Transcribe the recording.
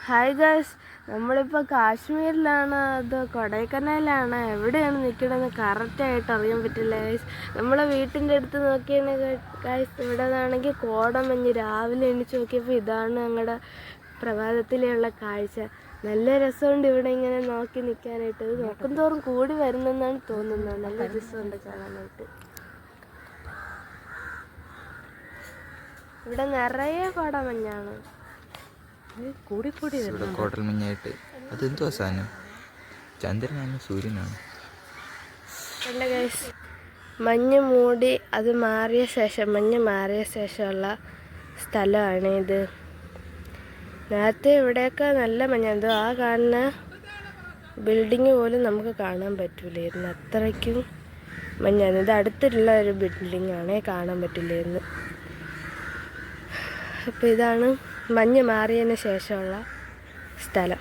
Hi guys, നമ്മളിപ്പോൾ കാശ്മീരിലാണ്, അത് കൊടൈക്കനാലാണ്, എവിടെയാണ് നിൽക്കണമെന്ന് കറക്റ്റായിട്ട് അറിയാൻ പറ്റില്ല ഗൈസ്. നമ്മളെ വീട്ടിൻ്റെ അടുത്ത് നോക്കിയാണ് ഗൈസ്, ഇവിടെ നിന്നാണെങ്കിൽ കോടമഞ്ഞ്. രാവിലെ എണീച്ച് നോക്കിയപ്പോൾ ഇതാണ് ഞങ്ങളുടെ പ്രഭാതത്തിലുള്ള കാഴ്ച. നല്ല രസമുണ്ട് ഇവിടെ ഇങ്ങനെ നോക്കി നിൽക്കാനായിട്ട്. ഇത് നോക്കും തോറും കൂടി വരുന്നെന്നാണ് തോന്നുന്നത്. നല്ല രസമുണ്ട് കാണാനായിട്ട്. ഇവിടെ നിറയെ കോടമഞ്ഞാണ്. കോട്ടൽ മഞ്ഞായിട്ട് അതെന്തോ സാധനം? ചന്ദ്രനാണ് സൂര്യനാണ്? അല്ല ഗൈസ്, മഞ്ഞ് മൂടി അത് മാറിയ ശേഷം, മഞ്ഞ് മാറിയ ശേഷമുള്ള സ്ഥലമാണ് ഇത്. നേരത്തെ ഇവിടെയൊക്കെ നല്ല മഞ്ഞാണ്. ആ കാണുന്ന ബിൽഡിങ് പോലും നമുക്ക് കാണാൻ പറ്റൂലായിരുന്നു, അത്രയ്ക്കും മഞ്ഞാണ്. ഇത് അടുത്തുള്ള ഒരു ബിൽഡിങ്ങാണ്, കാണാൻ പറ്റില്ലായിരുന്നു. അപ്പോൾ ഇതാണ് മഞ്ഞ് മാറിയതിന് ശേഷമുള്ള സ്ഥലം.